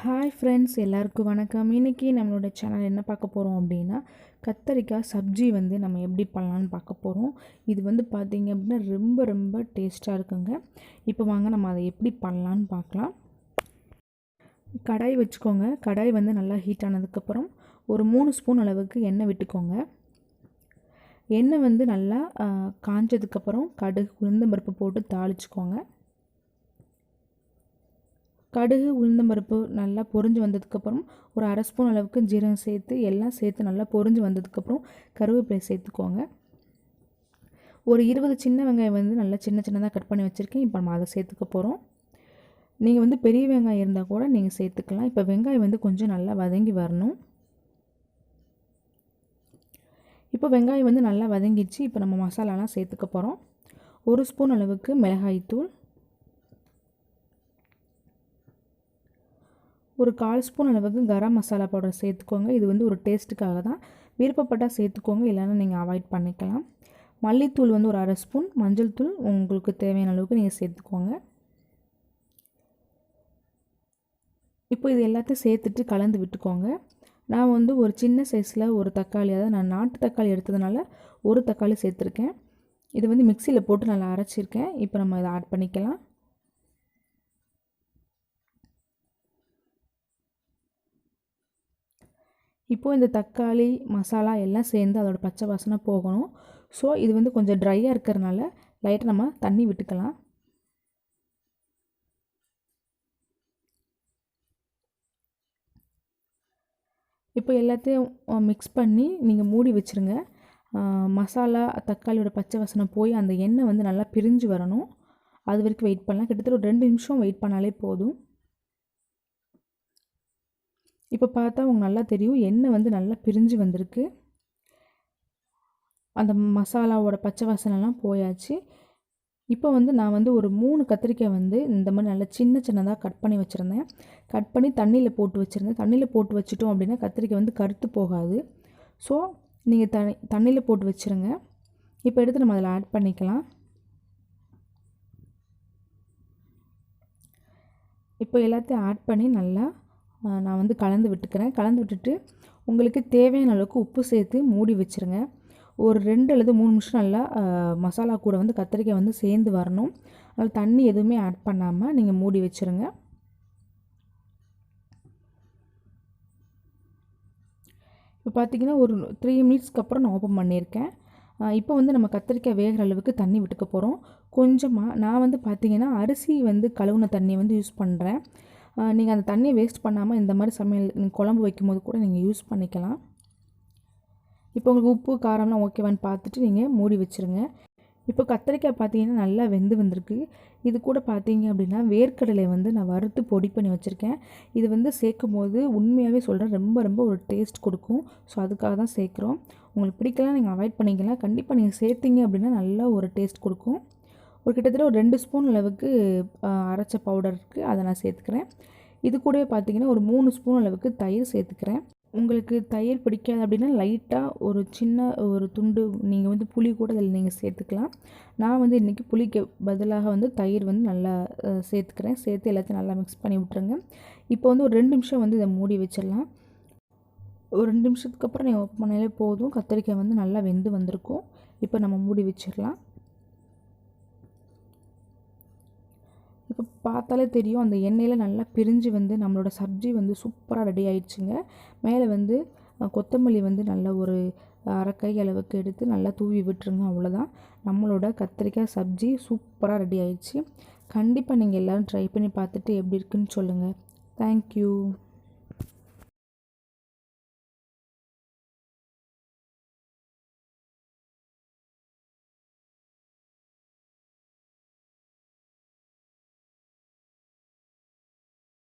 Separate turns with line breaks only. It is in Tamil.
ஹாய் ஃப்ரெண்ட்ஸ், எல்லாருக்கும் வணக்கம். இன்றைக்கி நம்மளோட சேனல் என்ன பார்க்க போகிறோம் அப்படின்னா, கத்தரிக்காய் சப்ஜி வந்து நம்ம எப்படி பண்ணலான்னு பார்க்க போகிறோம். இது வந்து பார்த்திங்க அப்படின்னா ரொம்ப ரொம்ப டேஸ்ட்டாக இருக்குங்க. இப்போ வாங்க நம்ம அதை எப்படி பண்ணலான்னு பார்க்கலாம். கடாய் வச்சுக்கோங்க. கடாய் வந்து நல்லா ஹீட் ஆனதுக்கப்புறம் ஒரு 3 ஸ்பூன் அளவுக்கு எண்ணெய் விட்டுக்கோங்க. எண்ணெய் வந்து நல்லா காஞ்சதுக்கப்புறம் கடுகு உளுந்தம்பருப்பு போட்டு தாளிச்சுக்கோங்க. கடுகு உளுந்தம்பருப்பு நல்லா பொரிஞ்சு வந்ததுக்கப்புறம் ஒரு அரை ஸ்பூன் அளவுக்கு ஜீரகம் சேர்த்து எல்லாம் சேர்த்து நல்லா பொரிஞ்சு வந்ததுக்கப்புறம் கருவேப்பிலை சேர்த்துக்கோங்க. ஒரு 20 சின்ன வெங்காயம் வந்து நல்லா சின்ன சின்னதாக கட் பண்ணி வச்சுருக்கேன். இப்போ நம்ம அதை சேர்த்துக்க போகிறோம். நீங்கள் வந்து பெரிய வெங்காயம் இருந்தால் கூட நீங்கள் சேர்த்துக்கலாம். இப்போ வெங்காயம் வந்து கொஞ்சம் நல்லா வதங்கி வரணும். இப்போ வெங்காயம் வந்து நல்லா வதங்கிடுச்சு. இப்போ நம்ம மசாலாலாம் சேர்த்துக்க போகிறோம். 1 ஸ்பூன் அளவுக்கு மிளகாய்த்தூள், ஒரு 1/4 ஸ்பூன் அளவுக்கு கரம் மசாலா பவுடர் சேர்த்துக்கோங்க. இது வந்து ஒரு டேஸ்ட்டுக்காக தான். விருப்பப்பட்டால் சேர்த்துக்கோங்க, இல்லைன்னா நீங்கள் அவாய்ட் பண்ணிக்கலாம். மல்லித்தூள் வந்து ஒரு அரை ஸ்பூன், மஞ்சள் தூள் உங்களுக்கு தேவையான அளவுக்கு நீங்கள் சேர்த்துக்கோங்க. இப்போ இது எல்லாத்தையும் சேர்த்துட்டு கலந்து விட்டுக்கோங்க. நான் வந்து ஒரு சின்ன சைஸில் ஒரு தக்காளி, அதாவது நான் நாட்டு தக்காளி எடுத்ததுனால ஒரு தக்காளி சேர்த்துருக்கேன். இது வந்து மிக்சியில் போட்டு நல்லா அரைச்சிருக்கேன். இப்போ நம்ம இதை ஆட் பண்ணிக்கலாம். இப்போது இந்த தக்காளி மசாலா எல்லாம் சேர்ந்து அதோட பச்சை வாசனை போகணும். ஸோ இது வந்து கொஞ்சம் ட்ரையாக இருக்கிறதுனால லைட்டாக நம்ம தண்ணி விட்டுக்கலாம். இப்போ எல்லாத்தையும் மிக்ஸ் பண்ணி நீங்கள் மூடி வச்சுருங்க. மசாலா தக்காளியோட பச்சை வாசனை போய் அந்த எண்ணெய் வந்து நல்லா பிரிஞ்சு வரணும். அது வரைக்கும் வெயிட் பண்ணலாம். கிட்டத்தட்ட ஒரு 2 நிமிஷம் வெயிட் பண்ணாலே போதும். இப்போ பார்த்தா உங்களுக்கு நல்லா தெரியும், எண்ணெய் வந்து நல்லா பிரிஞ்சு வந்திருக்கு. அந்த மசாலாவோட பச்சை வாசனைலாம் போயாச்சு. இப்போ வந்து நான் வந்து ஒரு 3 கத்திரிக்காய் வந்து இந்த மாதிரி நல்லா சின்ன சின்னதாக கட் பண்ணி வச்சுருந்தேன். கட் பண்ணி தண்ணியில் போட்டு வச்சுருந்தேன். தண்ணியில் போட்டு வச்சுட்டோம் அப்படின்னா கத்திரிக்காய் வந்து கருத்து போகாது. ஸோ நீங்கள் தண்ணியில் போட்டு வச்சுருங்க. இப்போ எடுத்து நம்ம அதில் ஆட் பண்ணிக்கலாம். இப்போ எல்லாத்தையும் ஆட் பண்ணி நல்லா நான் வந்து கலந்து விட்டுக்கிறேன். கலந்து விட்டுட்டு உங்களுக்கு தேவையான அளவுக்கு உப்பு சேர்த்து மூடி வச்சுருங்க. ஒரு 2 அல்லது 3 நிமிஷம் நல்லா மசாலா கூட வந்து கத்திரிக்காய் வந்து சேர்ந்து வரணும். அதில் தண்ணி எதுவுமே ஆட் பண்ணாமல் நீங்கள் மூடி வச்சுருங்க. இப்போ பார்த்திங்கன்னா ஒரு 3 மினிட்ஸ்க்கு அப்புறம் நான் ஓப்பன் பண்ணியிருக்கேன். இப்போ வந்து நம்ம கத்திரிக்காய் வேகிற அளவுக்கு தண்ணி விட்டுக்க போகிறோம். கொஞ்சமாக நான் வந்து பார்த்திங்கன்னா அரிசி வந்து கழுவுன தண்ணி வந்து யூஸ் பண்ணுறேன். நீங்கள் அந்த தண்ணியை வேஸ்ட் பண்ணாமல் இந்த மாதிரி சமையல் குழம்பு வைக்கும்போது கூட நீங்கள் யூஸ் பண்ணிக்கலாம். இப்போ உங்களுக்கு உப்பு காரம்லாம் ஓகேவான்னு பார்த்துட்டு நீங்கள் மூடி வச்சுருங்க. இப்போ கத்திரிக்காய் பார்த்தீங்கன்னா நல்லா வெந்து வந்திருக்கு. இது கூட பார்த்தீங்க அப்படின்னா வேர்க்கடலை வந்து நான் வறுத்து பொடி பண்ணி வச்சுருக்கேன். இது வந்து சேர்க்கும் போது உண்மையாகவே சொல்கிறேன், ரொம்ப ரொம்ப ஒரு டேஸ்ட் கொடுக்கும். ஸோ அதுக்காக தான் சேர்க்குறோம். உங்களுக்கு பிடிக்கலாம், நீங்கள் அவாய்ட் பண்ணிக்கலாம். கண்டிப்பாக நீங்கள் சேர்த்திங்க அப்படின்னா நல்லா ஒரு டேஸ்ட் கொடுக்கும். ஒரு கிட்டத்தட்ட ஒரு 2 ஸ்பூன் அளவுக்கு அரைச்ச பவுடர் இருக்குது, அதை நான் சேர்த்துக்கிறேன். இது கூடவே பார்த்திங்கன்னா ஒரு 3 ஸ்பூன் அளவுக்கு தயிர் சேர்த்துக்கிறேன். உங்களுக்கு தயிர் பிடிக்காது அப்படின்னா லைட்டாக ஒரு சின்ன ஒரு துண்டு நீங்கள் வந்து புளி கூட அதில் நீங்கள் சேர்த்துக்கலாம். நான் வந்து இன்றைக்கி புளிக்கு பதிலாக வந்து தயிர் வந்து நல்லா சேர்த்துக்கிறேன். சேர்த்து எல்லாத்தையும் நல்லா மிக்ஸ் பண்ணி விட்டுருங்க. இப்போ வந்து ஒரு 2 நிமிஷம் வந்து இதை மூடி வச்சிடலாம். ஒரு 2 நிமிஷத்துக்கு அப்புறம் நீங்கள் ஓப்பன் பண்ணாலே போதும். கத்திரிக்காய் வந்து நல்லா வெந்து வந்திருக்கும். இப்போ நம்ம மூடி வச்சிடலாம். இப்போ பார்த்தாலே தெரியும், அந்த எண்ணெயில் நல்லா பிரிஞ்சு வந்து நம்மளோட சப்ஜி வந்து சூப்பராக ரெடி ஆயிடுச்சுங்க. மேலே வந்து கொத்தமல்லி வந்து நல்ல ஒரு அரை கை அளவுக்கு எடுத்து நல்லா தூவி விட்டுருங்க. அவ்வளோதான், நம்மளோட கத்திரிக்காய் சப்ஜி சூப்பராக ரெடி ஆயிடுச்சு. கண்டிப்பாக நீங்கள் எல்லோரும் ட்ரை பண்ணி பார்த்துட்டு எப்படி இருக்குன்னு சொல்லுங்கள். தேங்க்யூ.